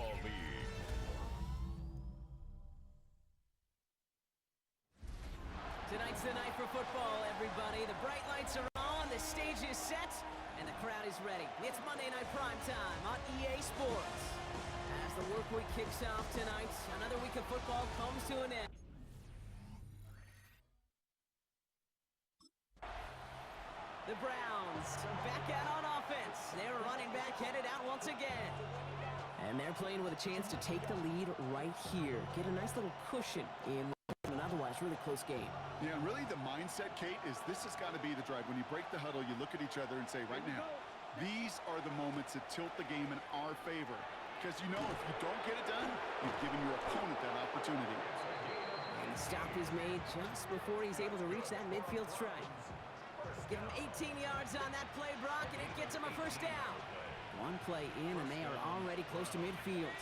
Football League. Tonight's the night for football, everybody. The bright lights are on, the stage is set, and the crowd is ready. It's Monday Night Primetime on EA Sports. As the work week kicks off tonight, another week of football comes to an end. The Browns back out on offense. Their running back headed out once again. And they're playing with a chance to take the lead right here. Get a nice little cushion in an otherwise really close game. Yeah, and really the mindset, Kate, is this has got to be the drive. When you break the huddle, you look at each other and say, right now, these are the moments that tilt the game in our favor. Because you know if you don't get it done, you've given your opponent that opportunity. And the stop is made just before he's able to reach that midfield strike. Give him 18 yards on that play, Brock, and it gets him a first down. One play in, and they are already close to midfield.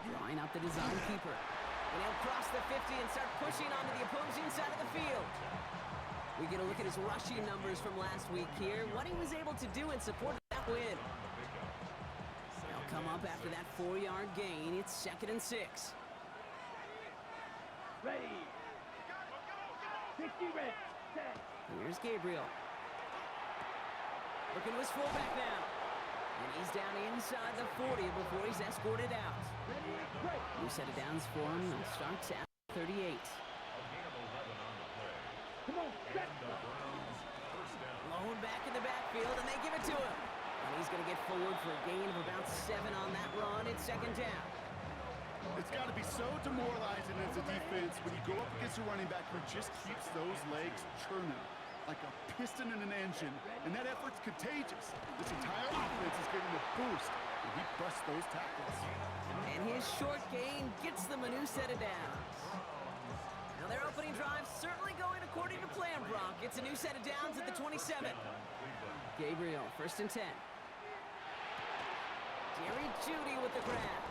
Drawing out the design keeper. And he'll cross the 50 and start pushing onto the opposing side of the field. We get a look at his rushing numbers from last week here, what he was able to do in support of that win. They'll come up after that 4-yard gain. It's 2nd and 6. Ready. 50 red. Set. Here's Gabriel. Looking to his fullback now. And he's down inside the 40 before he's escorted out. New set of downs for him. It starts at 38. Come on, set. Lone back in the backfield, and they give it to him. And he's going to get forward for a gain of about 7 on that run. It's 2nd down. It's got to be so demoralizing as a defense when you go up against a running back who just keeps those legs churning like a piston in an engine, and that effort's contagious. This entire offense is getting a boost, and he busts those tackles. And his short gain gets them a new set of downs. Now their opening drive certainly going according to plan, Brock. It's a new set of downs at the 27. Gabriel, 1st and 10. Jerry Jeudy with the grab.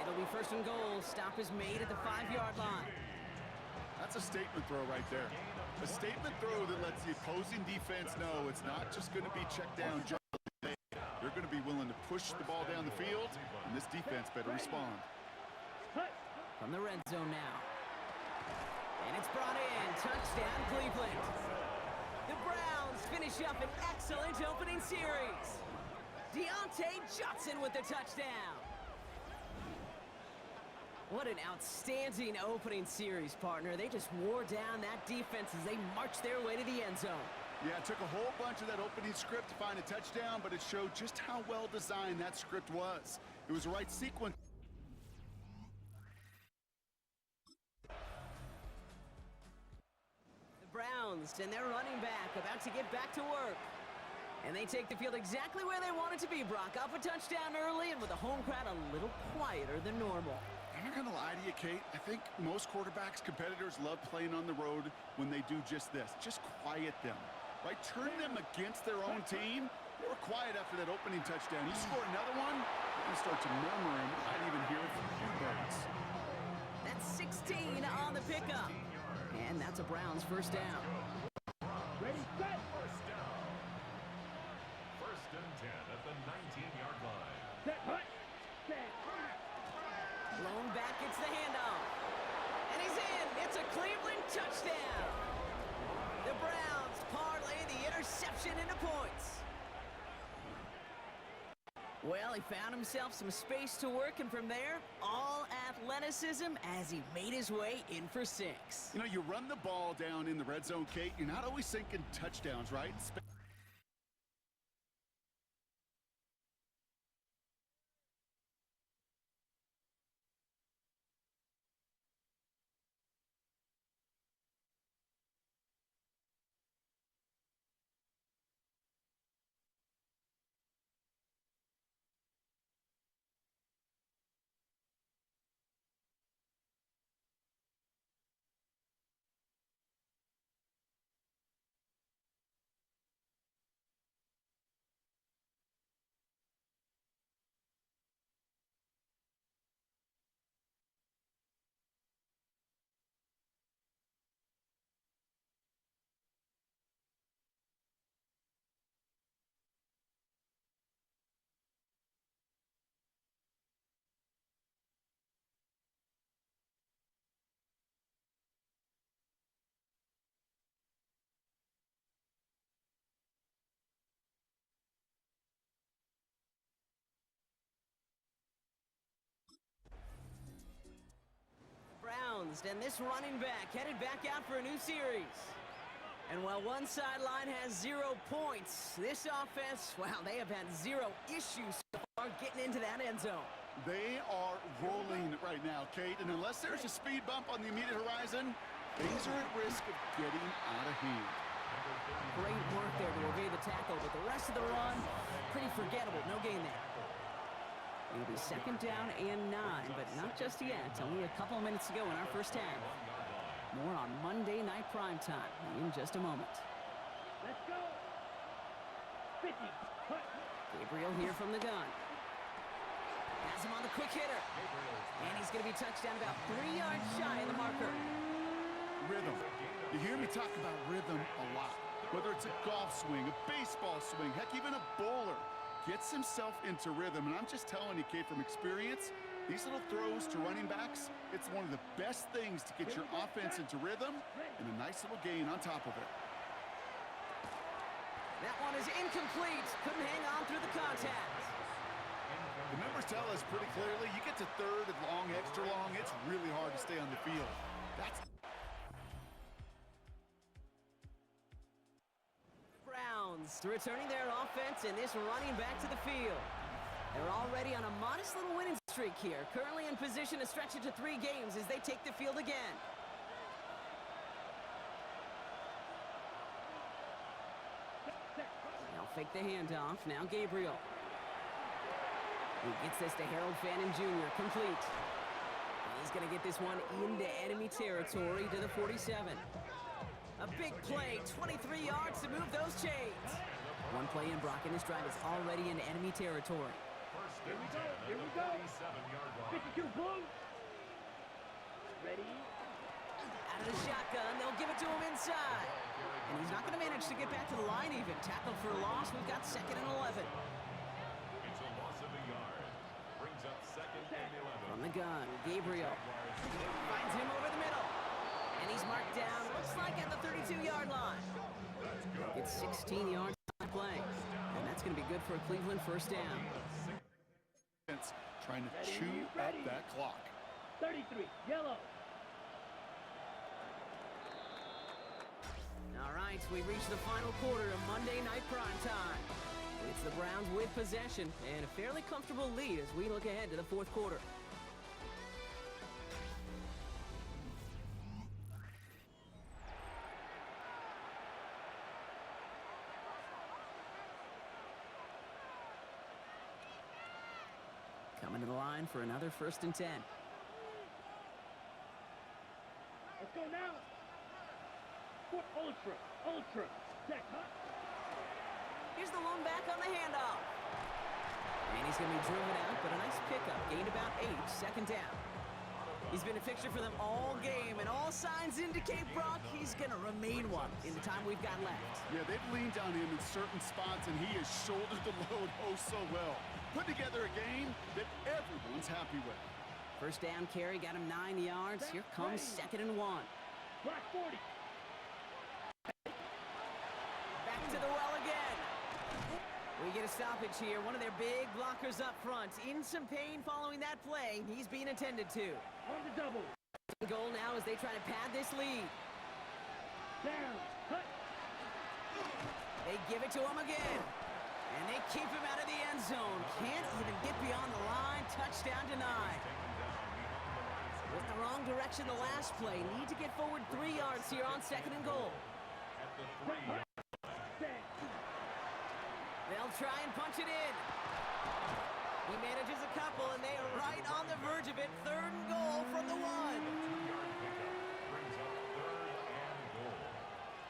It'll be 1st and goal. Stop is made at the 5-yard line. That's a statement throw right there. A statement throw that lets the opposing defense know it's not just going to be check down. They're going to be willing to push the ball down the field, and this defense better respond. From the red zone now. And it's brought in. Touchdown, Cleveland. The Browns finish up an excellent opening series. Deontay Johnson with the touchdown. What an outstanding opening series, partner. They just wore down that defense as they marched their way to the end zone. Yeah, it took a whole bunch of that opening script to find a touchdown, but it showed just how well designed that script was. It was the right sequence. The Browns and their running back about to get back to work. And they take the field exactly where they want it to be, Brock. Up a touchdown early and with the home crowd a little quieter than normal. I'm not going to lie to you, Kate. I think most quarterbacks, competitors love playing on the road when they do just this. Just quiet them, right? Turn them against their own team. They were quiet after that opening touchdown. You score another one, you're going to start to murmur, and you might even hear it from you birds. That's 16 on the pickup. And that's a Browns 1st down. Ready, set. 1st and 10 at the 19-yard line. Set, hut. Set. Lone back gets the handoff. And he's in. It's a Cleveland touchdown. The Browns parlay the interception into points. Well, he found himself some space to work, and from there, all athleticism as he made his way in for 6. You know, you run the ball down in the red zone, Kate. You're not always thinking touchdowns, right? closed, and this running back headed back out for a new series. And while one sideline has 0 points, this offense, well, they have had 0 issues so far getting into that end zone. They are rolling right now, Kate, and unless there's a speed bump on the immediate horizon, things are at risk of getting out of hand. Great work there to evade the tackle, but the rest of the run, pretty forgettable. No gain there. It'll be 2nd down and 9, but not just yet. Only a couple of minutes to go in our first half. More on Monday Night Primetime in just a moment. Let's go. 50. Cut. Gabriel here from the gun. Has him on the quick hitter. And he's going to be touched down about 3 yards shy of the marker. Rhythm. You hear me talk about rhythm a lot. Whether it's a golf swing, a baseball swing, heck, even a bowler gets himself into rhythm. And I'm just telling you, Kate, from experience, these little throws to running backs, it's one of the best things to get your offense into rhythm and a nice little gain on top of it. That one is incomplete. Couldn't hang on through the contact. The numbers tell us pretty clearly, you get to 3rd and long, extra long, it's really hard to stay on the field. That's Browns returning their offense and this running back to the field. They're already on a modest little winning streak here, currently in position to stretch it to 3 games as they take the field again. They'll fake the handoff. Now Gabriel. He gets this to Harold Fannin Jr. Complete. He's going to get this one into enemy territory to the 47. A big play, 23 yards to move those chains. One play in, Brock, and his drive is already in enemy territory. Here we go. Here we go. 52 blue. Ready. Out of the shotgun, they'll give it to him inside. And he's not going to manage to get back to the line even. Tackled for a loss. We've got 2nd and 11. It's a loss of a yard. Brings up 2nd and 11. From the gun, Gabriel finds him over the middle. And he's marked down, looks like at the 32-yard line. It's 16 yards on play. And that's going to be good for a Cleveland 1st down. Trying to chew up that clock. 33, yellow. All right, we reached the final quarter of Monday Night Primetime. It's the Browns with possession and a fairly comfortable lead as we look ahead to the 4th quarter. Coming to the line for another 1st and 10. Let's go now. For ultra. Set, huh? Here's the lone back on the handoff. And he's going to be driven out, but a nice pickup. Gained about 8, 2nd down. He's been a fixture for them all game, and all signs indicate, Brock, he's going to remain one in the time we've got left. Yeah, they've leaned on him in certain spots, and he has shouldered the load oh so well. Put together a game that everyone's happy with. 1st down carry, got him 9 yards. Here comes 2nd and 1. Black 40. Back to the well again. We get a stoppage here. One of their big blockers up front. In some pain following that play. He's being attended to. On the double. Goal now as they try to pad this lead. Down. Cut. They give it to him again. And they keep him out of the end zone. Can't even get beyond the line. Touchdown denied. Went in the wrong direction the last play. Need to get forward 3 yards here on 2nd and goal. They'll try and punch it in. He manages a couple, and they are right on the verge of it. 3rd and goal from the 1.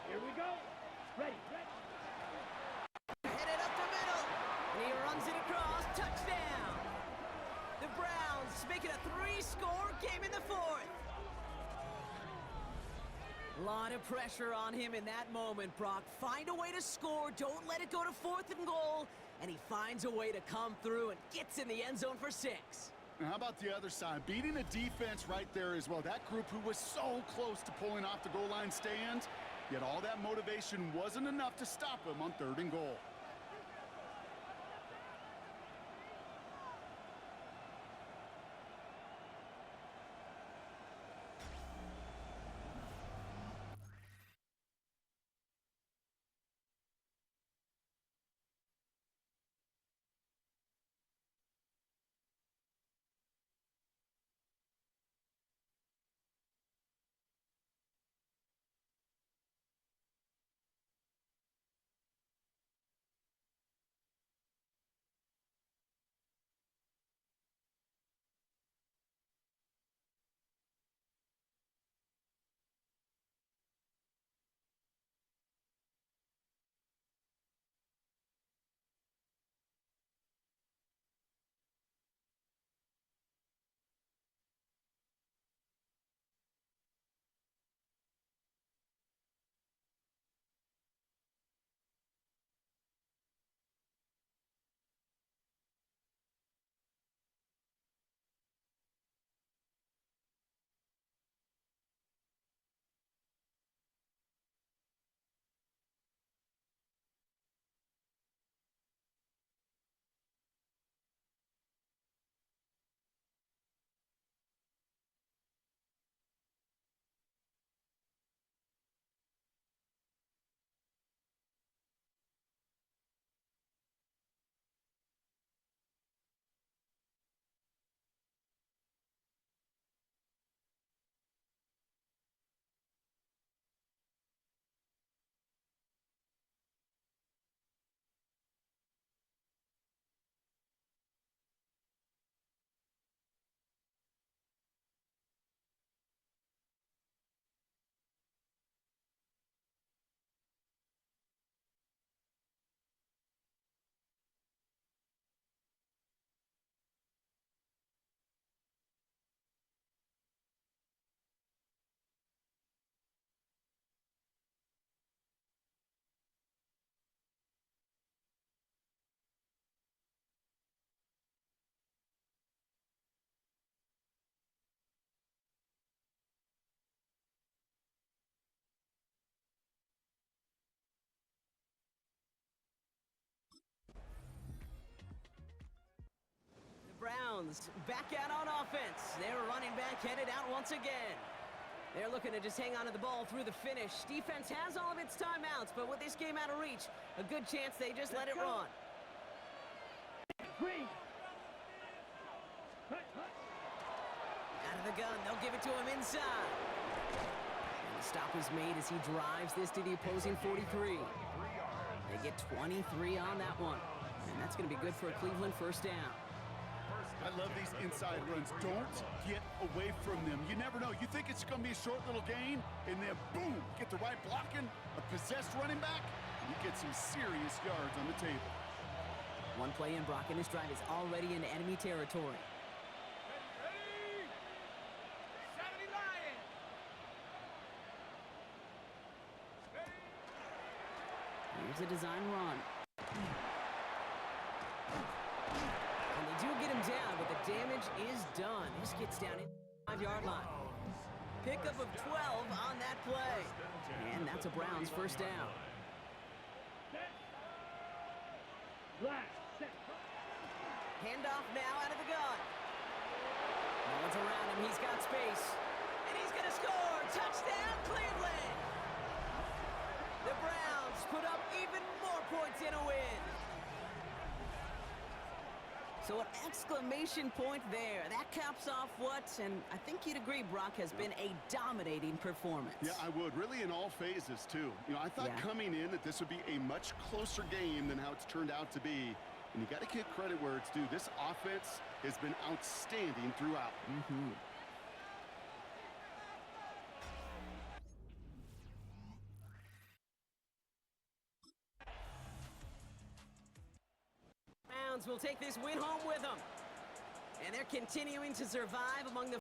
Here we go. Ready. Headed up the middle. And he runs it across. Touchdown. The Browns making a 3-score game in the 4th. A lot of pressure on him in that moment, Brock. Find a way to score. Don't let it go to 4th and goal. And he finds a way to come through and gets in the end zone for 6. Now, how about the other side? Beating the defense right there as well. That group who was so close to pulling off the goal line stand, yet all that motivation wasn't enough to stop him on 3rd and goal. Browns back out on offense. Their running back headed out once again. They're looking to just hang on to the ball through the finish. Defense has all of its timeouts, but with this game out of reach, a good chance they just let it run. Green. Out of the gun, they'll give it to him inside. And the stop is made as he drives this to the opposing 43. They get 23 on that one. And that's going to be good for a Cleveland first down. I love these inside runs. Don't get away from them. You never know. You think it's going to be a short little gain, and then boom, get the right blocking, a possessed running back, and you get some serious yards on the table. One play in, Brock, and his drive is already into enemy territory. Here's a design run. And they do get him down, but the damage is done. This gets down in the 5-yard line. Pickup of 12 on that play. And that's a Browns first down. Handoff now out of the gun. No one's around him. He's got space. And he's going to score. Touchdown, Cleveland. The Browns put up even more points in a win. So an exclamation point there. That caps off what, and I think you'd agree, Brock, has been a dominating performance. Yeah, I would. Really in all phases, too. You know, I thought coming in that this would be a much closer game than how it's turned out to be. And you got to give credit where it's due. This offense has been outstanding throughout. Browns will take this win home with them. And they're continuing to survive among the